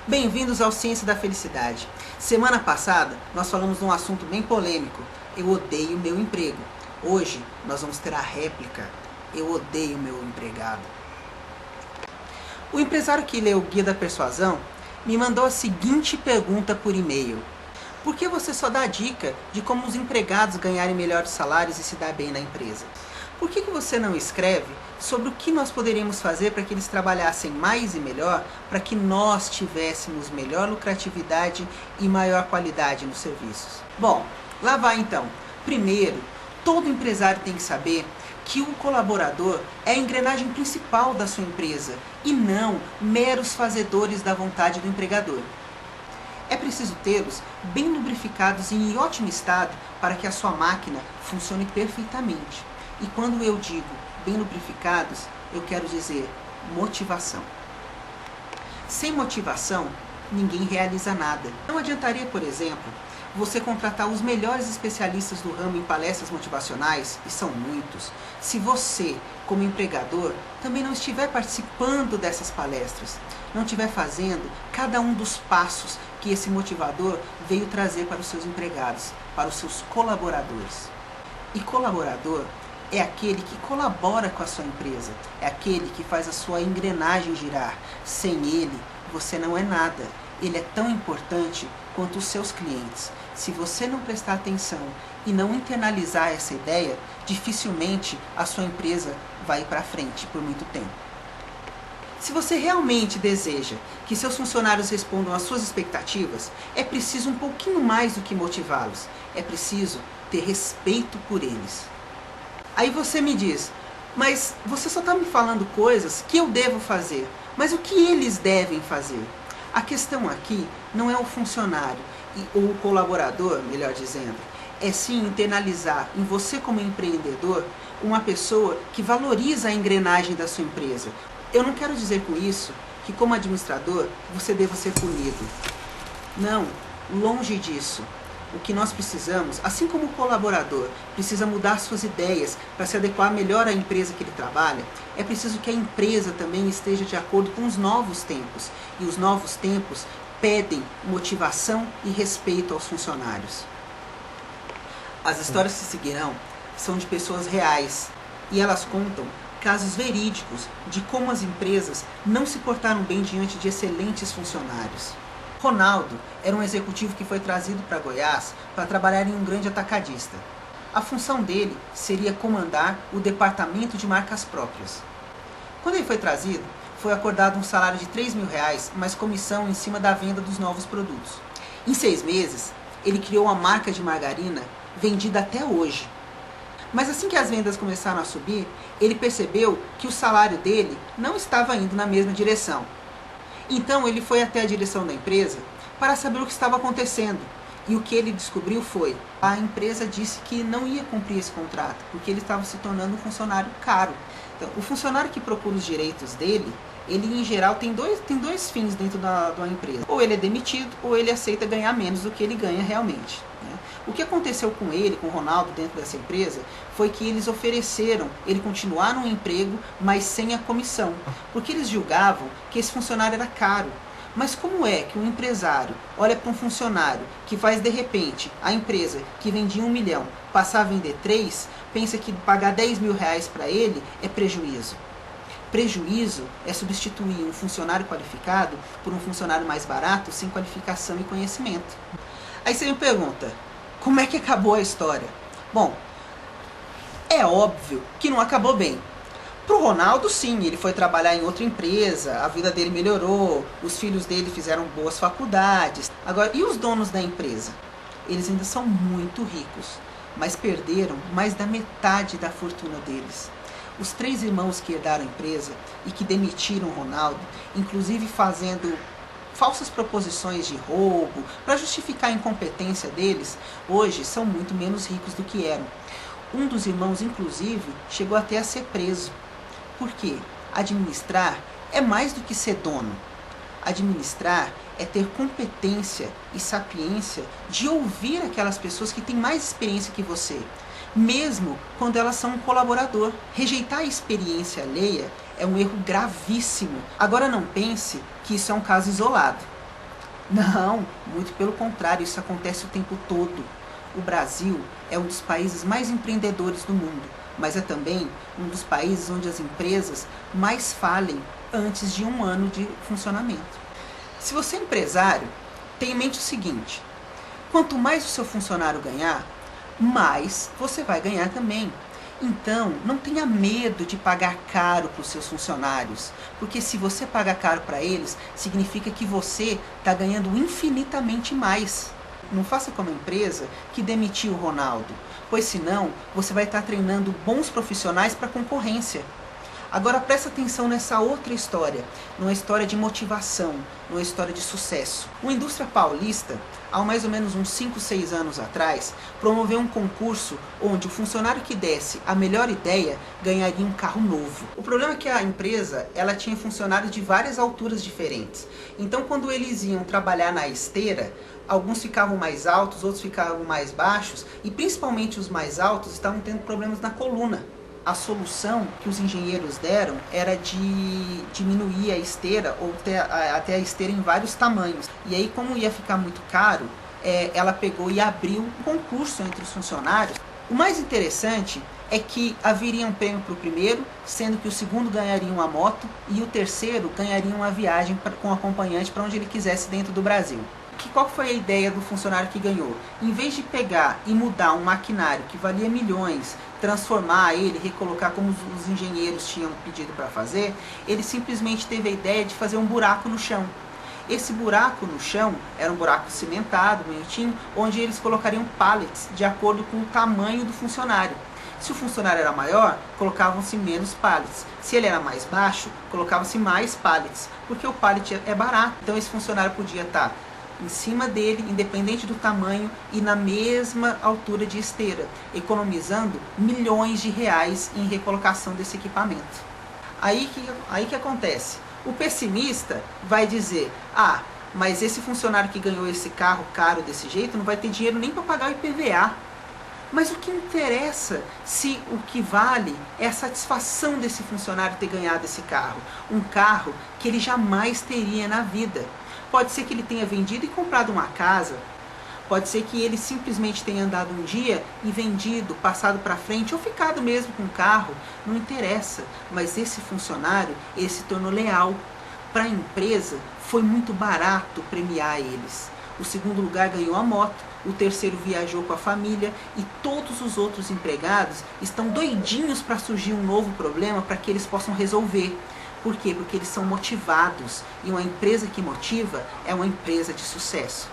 Bem-vindos ao Ciência da Felicidade. Semana passada nós falamos de um assunto bem polêmico. Eu odeio meu emprego. Hoje nós vamos ter a réplica. Eu odeio meu empregado. O empresário que leu o Guia da Persuasão me mandou a seguinte pergunta por e-mail. Por que você só dá dica de como os empregados ganharem melhores salários e se dar bem na empresa? Por que você não escreve sobre o que nós poderíamos fazer para que eles trabalhassem mais e melhor, para que nós tivéssemos melhor lucratividade e maior qualidade nos serviços? Bom, lá vai então. Primeiro, todo empresário tem que saber que o colaborador é a engrenagem principal da sua empresa e não meros fazedores da vontade do empregador. É preciso tê-los bem lubrificados e em ótimo estado para que a sua máquina funcione perfeitamente. E quando eu digo bem lubrificados, eu quero dizer motivação. Sem motivação, ninguém realiza nada. Não adiantaria, por exemplo, você contratar os melhores especialistas do ramo em palestras motivacionais, e são muitos, se você, como empregador, também não estiver participando dessas palestras, não estiver fazendo cada um dos passos que esse motivador veio trazer para os seus empregados, para os seus colaboradores. E colaborador é aquele que colabora com a sua empresa, é aquele que faz a sua engrenagem girar. Sem ele, você não é nada. Ele é tão importante quanto os seus clientes. Se você não prestar atenção e não internalizar essa ideia, dificilmente a sua empresa vai ir para frente por muito tempo. Se você realmente deseja que seus funcionários respondam às suas expectativas, é preciso um pouquinho mais do que motivá-los. É preciso ter respeito por eles. Aí você me diz, mas você só está me falando coisas que eu devo fazer. Mas o que eles devem fazer? A questão aqui não é o funcionário ou o colaborador, melhor dizendo. É sim internalizar em você como empreendedor uma pessoa que valoriza a engrenagem da sua empresa. Eu não quero dizer com isso que como administrador você deva ser punido. Não, longe disso. O que nós precisamos, assim como o colaborador precisa mudar suas ideias para se adequar melhor à empresa que ele trabalha, é preciso que a empresa também esteja de acordo com os novos tempos. E os novos tempos pedem motivação e respeito aos funcionários. As histórias que seguirão são de pessoas reais e elas contam casos verídicos de como as empresas não se portaram bem diante de excelentes funcionários. Ronaldo era um executivo que foi trazido para Goiás para trabalhar em um grande atacadista. A função dele seria comandar o departamento de marcas próprias. Quando ele foi trazido, foi acordado um salário de R$3.000, mais comissão em cima da venda dos novos produtos. Em 6 meses, ele criou uma marca de margarina vendida até hoje. Mas assim que as vendas começaram a subir, ele percebeu que o salário dele não estava indo na mesma direção. Então ele foi até a direção da empresa para saber o que estava acontecendo. E o que ele descobriu foi, a empresa disse que não ia cumprir esse contrato, porque ele estava se tornando um funcionário caro. Então, o funcionário que procura os direitos dele, ele em geral tem dois fins dentro da empresa. Ou ele é demitido, ou ele aceita ganhar menos do que ele ganha realmente. Né? O que aconteceu com ele, com o Ronaldo dentro dessa empresa, foi que eles ofereceram ele continuar no emprego, mas sem a comissão. Porque eles julgavam que esse funcionário era caro. Mas como é que um empresário olha para um funcionário que faz de repente a empresa que vendia 1 milhão passar a vender 3, pensa que pagar R$10.000 para ele é prejuízo? Prejuízo é substituir um funcionário qualificado por um funcionário mais barato, sem qualificação e conhecimento. Aí você me pergunta, como é que acabou a história? Bom, é óbvio que não acabou bem. Para o Ronaldo, sim, ele foi trabalhar em outra empresa, a vida dele melhorou, os filhos dele fizeram boas faculdades. Agora, e os donos da empresa? Eles ainda são muito ricos, mas perderam mais da metade da fortuna deles. Os 3 irmãos que herdaram a empresa e que demitiram o Ronaldo, inclusive fazendo falsas proposições de roubo para justificar a incompetência deles, hoje são muito menos ricos do que eram. Um dos irmãos, inclusive, chegou até a ser preso. Por quê? Administrar é mais do que ser dono. Administrar é ter competência e sapiência de ouvir aquelas pessoas que têm mais experiência que você, mesmo quando elas são um colaborador. Rejeitar a experiência alheia é um erro gravíssimo. Agora não pense que isso é um caso isolado. Não, muito pelo contrário, isso acontece o tempo todo. O Brasil é um dos países mais empreendedores do mundo, mas é também um dos países onde as empresas mais falem antes de um ano de funcionamento. Se você é empresário, tenha em mente o seguinte: quanto mais o seu funcionário ganhar, mais você vai ganhar também. Então, não tenha medo de pagar caro para os seus funcionários, porque se você paga caro para eles, significa que você está ganhando infinitamente mais. Não faça como a empresa que demitiu o Ronaldo, pois senão você vai estar treinando bons profissionais para a concorrência. Agora presta atenção nessa outra história, numa história de motivação, numa história de sucesso. Uma indústria paulista, há mais ou menos uns 5, 6 anos atrás, promoveu um concurso onde o funcionário que desse a melhor ideia ganharia um carro novo. O problema é que a empresa ela tinha funcionários de várias alturas diferentes. Então quando eles iam trabalhar na esteira, alguns ficavam mais altos, outros ficavam mais baixos, e principalmente os mais altos estavam tendo problemas na coluna. A solução que os engenheiros deram era de diminuir a esteira ou até a esteira em vários tamanhos. E aí, como ia ficar muito caro, ela pegou e abriu um concurso entre os funcionários. O mais interessante é que haveria um prêmio para o primeiro, sendo que o segundo ganharia uma moto e o terceiro ganharia uma viagem com acompanhante para onde ele quisesse dentro do Brasil. Qual foi a ideia do funcionário que ganhou? Em vez de pegar e mudar um maquinário que valia milhões, transformar ele, recolocar como os engenheiros tinham pedido para fazer, ele simplesmente teve a ideia de fazer um buraco no chão. Esse buraco no chão era um buraco cimentado, bonitinho, onde eles colocariam pallets de acordo com o tamanho do funcionário. Se o funcionário era maior, colocavam-se menos pallets. Se ele era mais baixo, colocavam-se mais pallets, porque o pallet é barato. Então esse funcionário podia estar em cima dele, independente do tamanho e na mesma altura de esteira, economizando milhões de reais em recolocação desse equipamento. Aí que acontece? O pessimista vai dizer: ah, mas esse funcionário que ganhou esse carro caro desse jeito não vai ter dinheiro nem para pagar o IPVA. Mas o que interessa se o que vale é a satisfação desse funcionário ter ganhado esse carro? Um carro que ele jamais teria na vida. Pode ser que ele tenha vendido e comprado uma casa, pode ser que ele simplesmente tenha andado um dia e vendido, passado para frente ou ficado mesmo com o carro, não interessa. Mas esse funcionário, ele se tornou leal. Para a empresa foi muito barato premiar eles. O segundo lugar ganhou a moto, o terceiro viajou com a família e todos os outros empregados estão doidinhos para surgir um novo problema para que eles possam resolver. Por quê? Porque eles são motivados, e uma empresa que motiva é uma empresa de sucesso.